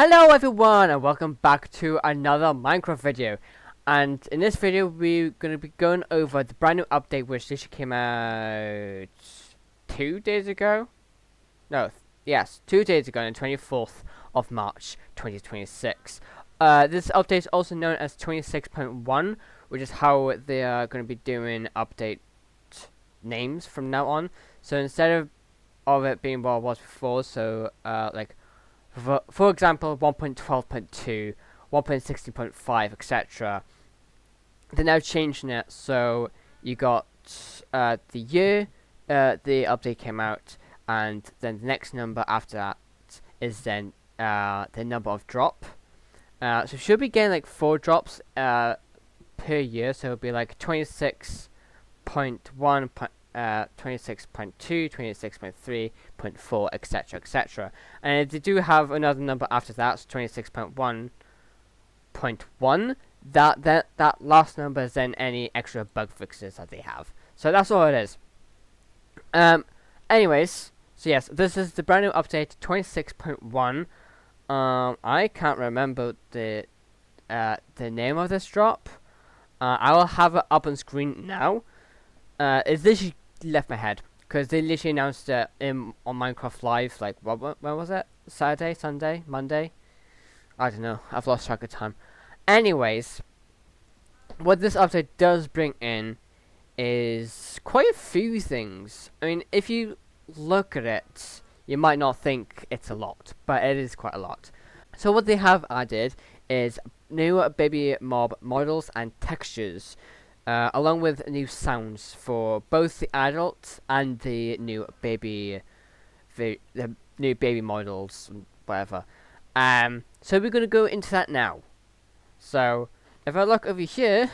Hello everyone and welcome back to another Minecraft video. And in this video we're going to be going over the brand new update which literally came out 2 days ago. No, yes, 2 days ago on the 24th of March 2026. This update is also known as 26.1, which is how they are going to be doing update names from now on. So instead of it being what it was before, so for example, 1.12.2, 1.16.5, etc. They're now changing it, so you got the year the update came out, and then the next number after that is then the number of drop. So you should be getting like 4 drops per year, so it'll be like 26.1, 26.2, 26.3.4, etc, etc. And they do have another number after that, so 26.1.1. That last number is then any extra bug fixes that they have. So that's all it is. Anyways, so yes, this is the brand new update 26.1. I can't remember the name of this drop. I will have it up on screen now. It's literally left my head because they literally announced it on Minecraft Live. Like, when was it? Saturday, Sunday, Monday? I don't know. I've lost track of time. Anyways, what this update does bring in is quite a few things. I mean, if you look at it, you might not think it's a lot, but it is quite a lot. So what they have added is new baby mob models and textures. Along with new sounds for both the adult and the new baby, the new baby models, whatever. So we're gonna go into that now. So if I look over here,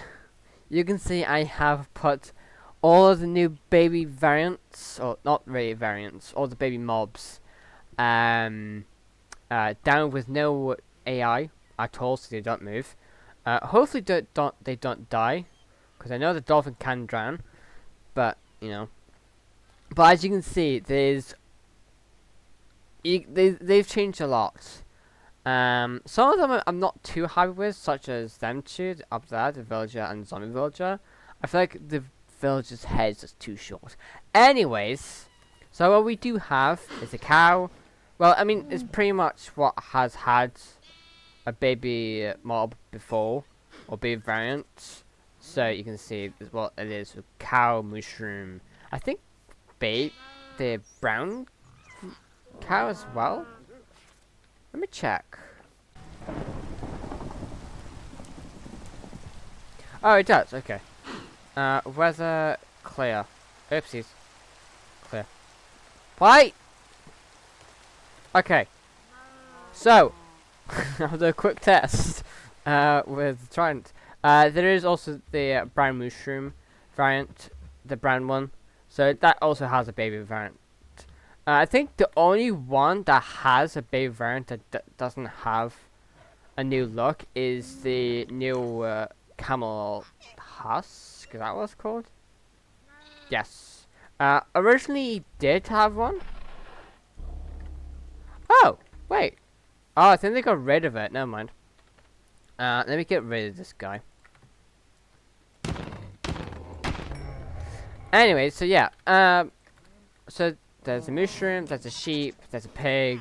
you can see I have put all of the new baby variants, or not really variants, all the baby mobs, down with no AI at all, so they don't move. Hopefully they don't die. Because I know the dolphin can drown, but you know. But as you can see, they've changed a lot. Some of them I'm not too happy with, such as them two up there, the villager and the zombie villager. I feel like the villager's head is just too short. Anyways, so what we do have is a cow. Well, I mean, it's pretty much what has had a baby mob before, or baby variant. So you can see what it is with cow, mushroom. I think the brown cow as well. Let me check. Oh, it does. Okay. Weather clear. Oopsies. Clear. Wait. Okay. So I'll do a quick test with Trident. There is also the brown mushroom variant, the brown one. So that also has a baby variant. I think the only one that has a baby variant that doesn't have a new look is the new camel husk. Is that what it's called? Yes. Originally did have one. Oh, wait. Oh, I think they got rid of it. Never mind. Let me get rid of this guy. Anyway, so yeah, so there's a mushroom, there's a sheep, there's a pig,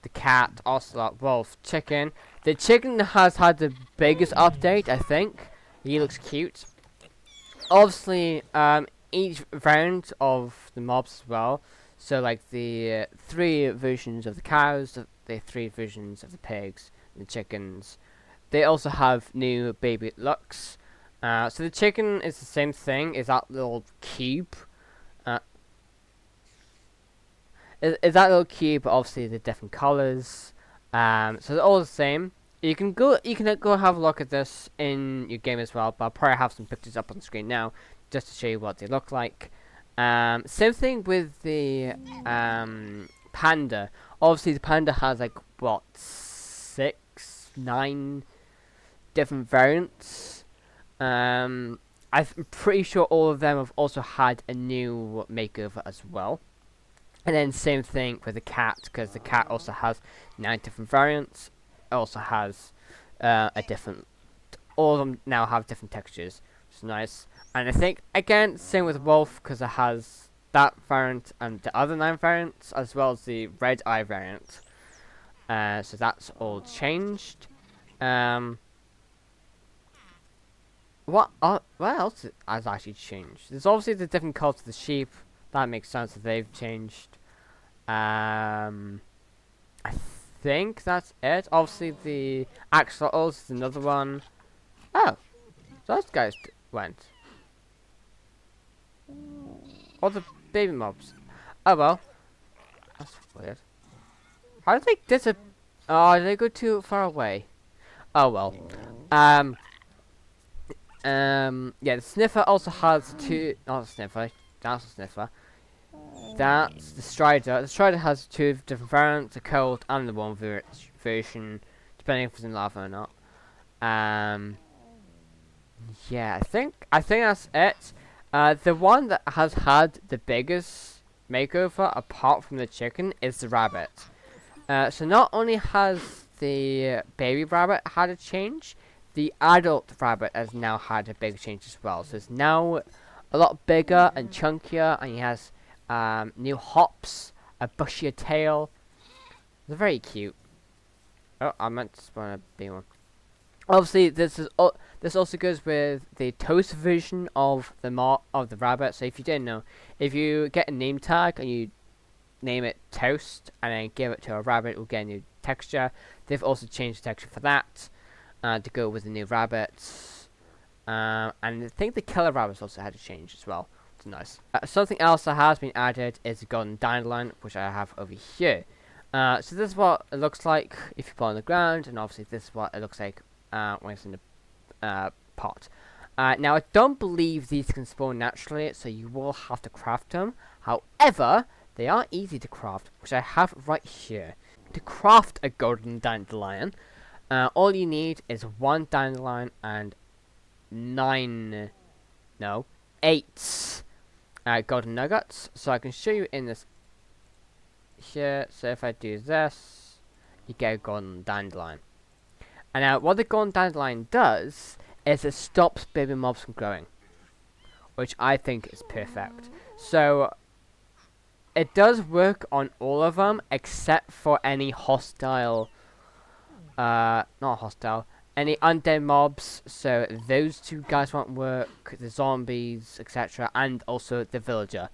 the cat, ocelot, wolf, chicken. The chicken has had the biggest update, I think. He looks cute. Obviously, each variant of the mobs as well. So like the 3 versions of the cows, the 3 versions of the pigs, the chickens. They also have new baby looks. So the chicken is the same thing, is that little cube. Is that little cube, but obviously the different colours. So they're all the same. You can go have a look at this in your game as well, but I'll probably have some pictures up on the screen now, just to show you what they look like. Same thing with the panda. Obviously the panda has like, what, 6, 9 different variants. I'm pretty sure all of them have also had a new makeover as well. And then same thing with the cat, because the cat also has 9 different variants. It also has a different. All of them now have different textures, which is nice. And I think again, same with wolf, because it has that variant and the other 9 variants, as well as the red eye variant. So that's all changed. What else has actually changed? There's obviously the different colors of the sheep. That makes sense that they've changed. I think that's it. Obviously the axolotls is another one. Oh, those guys went. Or the baby mobs. Oh well, that's weird. How did they disappear? Oh, did they go too far away? Oh well. Yeah, the sniffer also has 2. Not the sniffer. That's the sniffer. That's the strider. The strider has 2 different variants: the cold and the warm version, depending if it's in lava or not. Yeah, I think that's it. The one that has had the biggest makeover, apart from the chicken, is the rabbit. So not only has the baby rabbit had a change, the adult rabbit has now had a big change as well. So it's now a lot bigger and chunkier, and he has new hops, a bushier tail. They're very cute. Oh, I meant to spawn a big one. Obviously, this also goes with the toast version of the rabbit. So if you didn't know, if you get a name tag and you name it toast and then give it to a rabbit, it will get a new texture. They've also changed the texture for that to go with the new rabbits. And I think the killer rabbits also had to change as well. It's nice. Something else that has been added is the golden dandelion, which I have over here. So this is what it looks like if you put it on the ground, and obviously this is what it looks like when it's in the pot. Now, I don't believe these can spawn naturally, so you will have to craft them. However, they are easy to craft, which I have right here. To craft a golden dandelion, all you need is 1 dandelion and 8 golden nuggets. So I can show you in this here. So if I do this, you get a golden dandelion. And now what the golden dandelion does is it stops baby mobs from growing, which I think is perfect. So it does work on all of them except for any hostile, not hostile, any undead mobs. So those 2 guys won't work, the zombies, etc., and also the villager.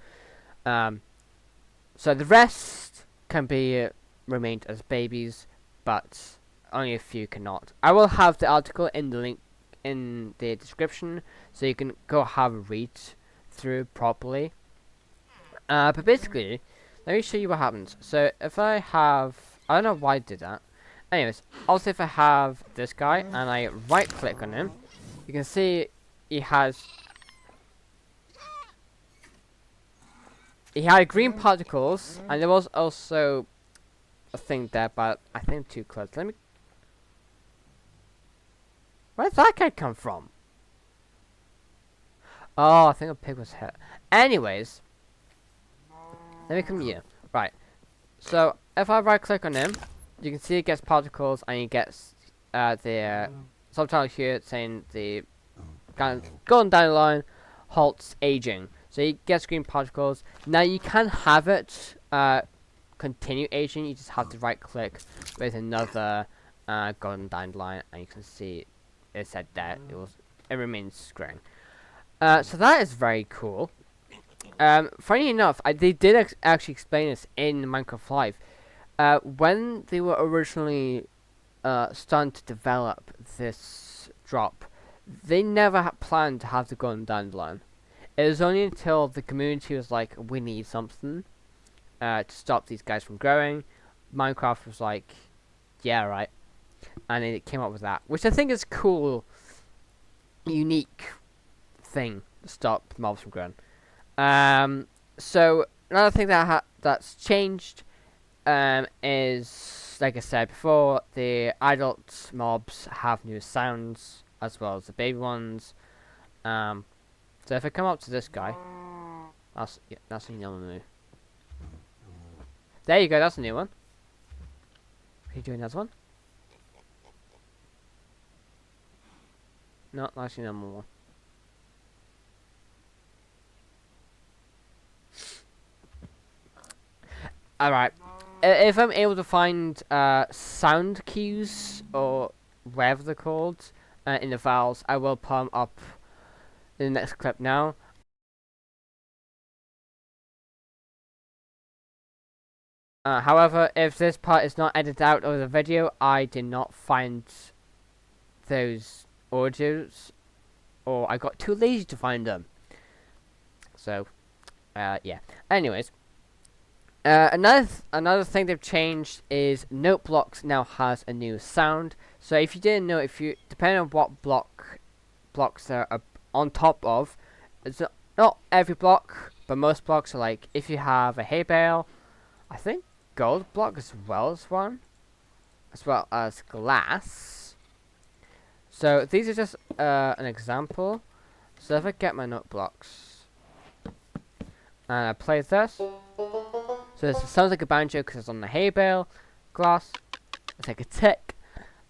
So the rest can be remained as babies, but only a few cannot. I will have the article in the link in the description, so you can go have a read through properly. But basically, let me show you what happens. So if I have, I don't know why I did that. Anyways, also if I have this guy and I right click on him, you can see he had green particles, and there was also a thing there, but I think too close. Let me. Where did that guy come from? Oh, I think a pig was hit. Anyways, let me come here. Right. So if I right click on him, you can see it gets particles, and he gets the subtitle here saying the golden dandelion halts aging. So he gets green particles. Now you can have it continue aging. You just have to right click with another golden dandelion, and you can see it said that it remains growing. So that is very cool. Funny enough, they did actually explain this in Minecraft Live. When they were originally starting to develop this drop, they never had planned to have the golden dandelion. It was only until the community was like, we need something to stop these guys from growing. Minecraft was like, yeah, right. And it came up with that, which I think is cool, unique thing to stop mobs from growing. So another thing that's changed is, like I said before, the adult mobs have new sounds as well as the baby ones. So if I come up to this guy, that's a yellow moo. There you go, that's a new one. Are you doing another one? No, actually no more. Alright. If I'm able to find sound cues, or whatever they're called, in the files, I will put them up in the next clip now. However, if this part is not edited out of the video, I did not find those audios, or I got too lazy to find them. So, yeah. Anyways, another thing they've changed is note blocks now has a new sound. So if you didn't know, depending on what blocks they're on top of, it's not every block, but most blocks are like, if you have a hay bale, I think gold block as well as glass. So these are just an example. So if I get my note blocks and I play this, so this sounds like a banjo because it's on the hay bale. Grass, it's like a tick.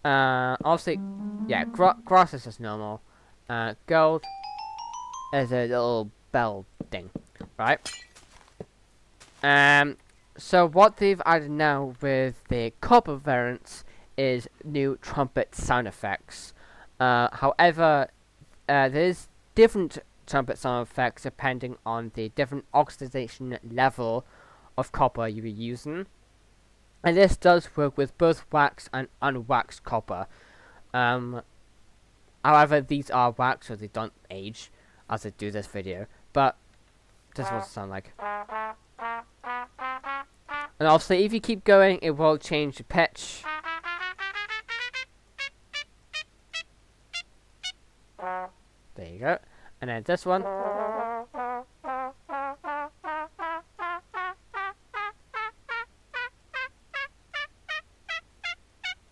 Obviously, yeah, grass is just normal. Gold is a little bell thing, right? So what they've added now with the copper variants is new trumpet sound effects. However, there's different trumpet sound effects depending on the different oxidation level of copper you're using. And this does work with both waxed and unwaxed copper. However, these are waxed, so they don't age as I do this video. But this is what it sounds like. And obviously, if you keep going, it will change the pitch. There you go. And then this one.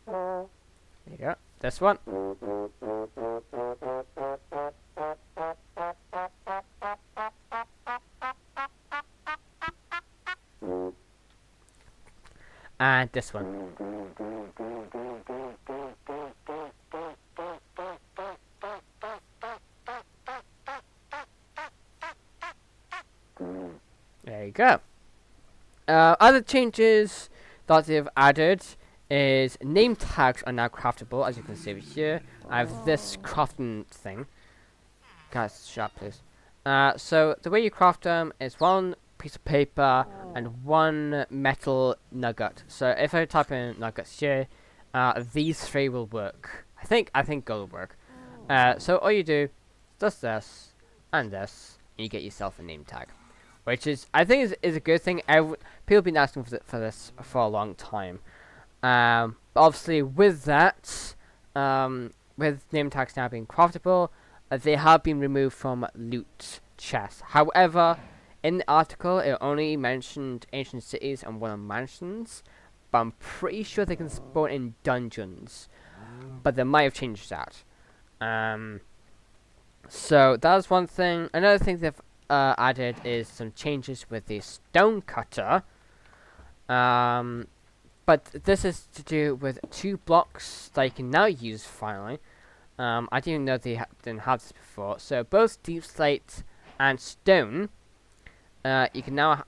There you go. This one. And this one. There you go. Other changes that they've added is name tags are now craftable, as you can see over here. I have this crafting thing. Guys, shut up, please. So the way you craft them is one piece of paper and one metal nugget. So if I type in nuggets here, these three will work. I think gold will work. So all you do, just this and this, and you get yourself a name tag, which is I think is a good thing. People have been asking for this for a long time. Obviously, with that, with name tags now being craftable, they have been removed from loot chests. However, in the article, it only mentioned ancient cities and wooden mansions, but I'm pretty sure they can spawn in dungeons. But they might have changed that. So that's one thing. Another thing they've added is some changes with the stone cutter. But this is to do with 2 blocks that you can now use finally. I didn't even know they didn't have this before. So both deep slate and stone, you can now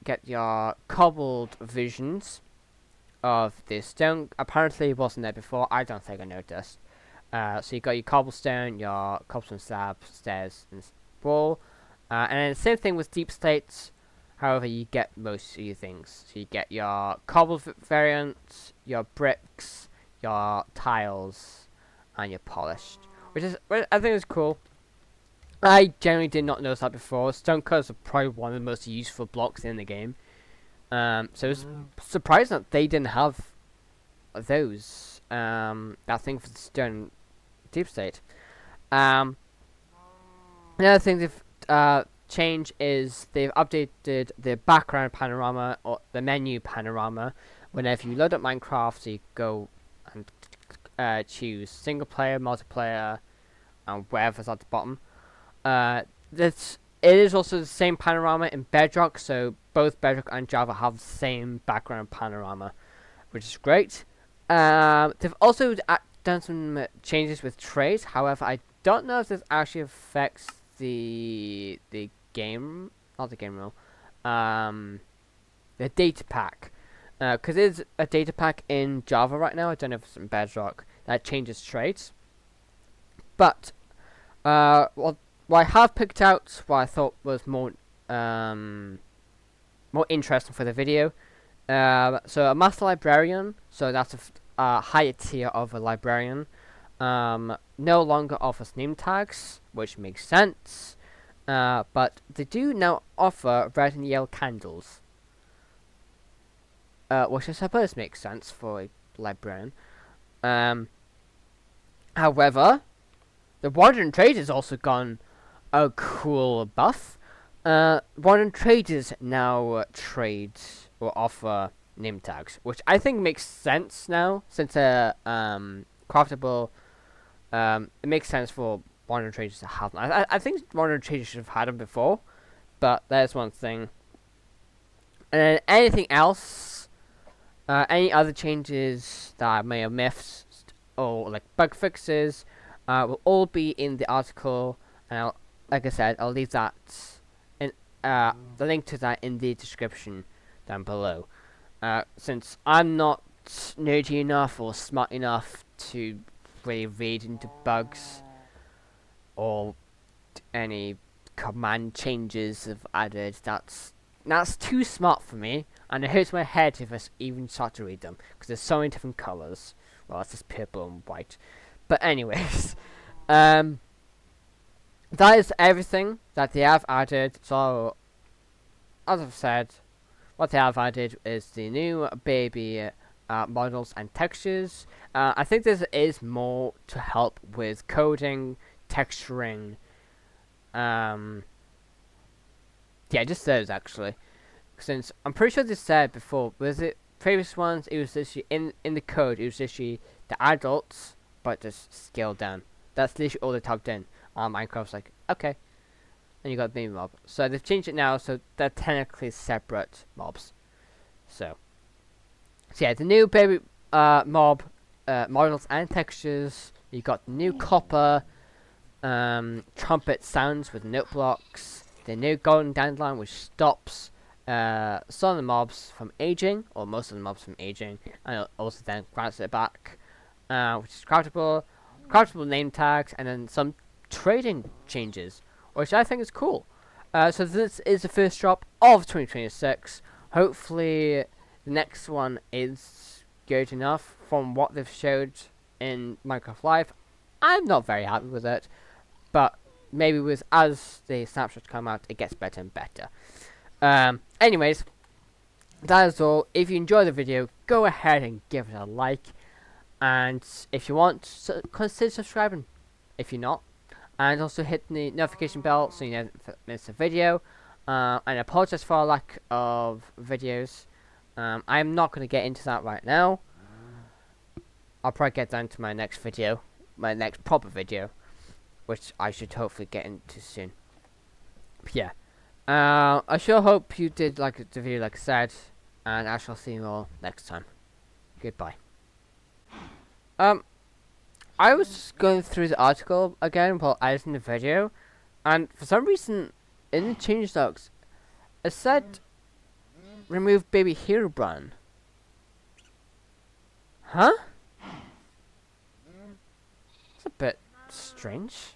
get your cobbled visions of the stone. Apparently it wasn't there before. I don't think I noticed. So you got your cobblestone slab, stairs, and wall. And then the same thing with deep slate. However, you get most of your things. So you get your cobble variants, your bricks, your tiles, and your polished, which I think is cool. I generally did not notice that before. Stone cutters are probably one of the most useful blocks in the game. So it's surprising that they didn't have those. That thing for the stone deep state. Another thing they've change is they've updated the background panorama or the menu panorama. Whenever you load up Minecraft, so you go and choose single player, multiplayer, and whatever's at the bottom. It is also the same panorama in Bedrock, so both Bedrock and Java have the same background panorama, which is great. They've also done some changes with traits. However, I don't know if this actually affects the game, not the game rule, the data pack. Because there's a data pack in Java right now. I don't know if it's in Bedrock that changes traits. But what I have picked out, what I thought was more interesting for the video. So a master librarian. So that's a higher tier of a librarian. No longer offers name tags, which makes sense. But they do now offer red and yellow candles. Which I suppose makes sense for a librarian. However, the Wandering Traders also gone a cool buff. Wandering Traders now trade or offer name tags, which I think makes sense now, since craftable. It makes sense for Wandering Traders to have them. I think Wandering Traders should have had them before, but there's one thing. And then anything else, any other changes that I may have missed, or like bug fixes, will all be in the article. And like I said, I'll leave that in the link to that in the description down below. Since I'm not nerdy enough or smart enough to really read into bugs or any command changes I've added, that's too smart for me, and it hurts my head if I even start to read them, because there's so many different colors. Well, it's just purple and white. But anyways, that is everything that they have added. So, as I've said, what they have added is the new baby models and textures. I think this is more to help with coding, texturing. Yeah, just those actually. Since I'm pretty sure they said before, was it previous ones? It was literally in the code. It was literally the adults, but just scaled down. That's literally all they typed in. Minecraft's like, okay, and you got baby mob. So they've changed it now, so they're technically separate mobs. So yeah, the new baby mob models and textures. You got the new copper trumpet sounds with note blocks. The new golden dandelion, which stops some of the mobs from aging, or most of the mobs from aging, and it also then grants it back, which is craftable name tags, and then some trading changes, which I think is cool. So this is the first drop of 2026. Hopefully the next one is good enough from what they've showed in Minecraft Live. I'm not very happy with it, but maybe as the snapshots come out, it gets better and better. Anyways, that is all. If you enjoyed the video, go ahead and give it a like, and if you want, consider subscribing if you're not, and also hit the notification bell so you never miss a video. And I apologize for a lack of videos. I'm not going to get into that right now. I'll probably get down to my next video, my next proper video, which I should hopefully get into soon. But yeah, I sure hope you did like the video, like I said, and I shall see you all next time. Goodbye. I was just going through the article again while editing the video, and for some reason, in the change logs, it said remove baby Herobrine. Huh? It's a bit strange.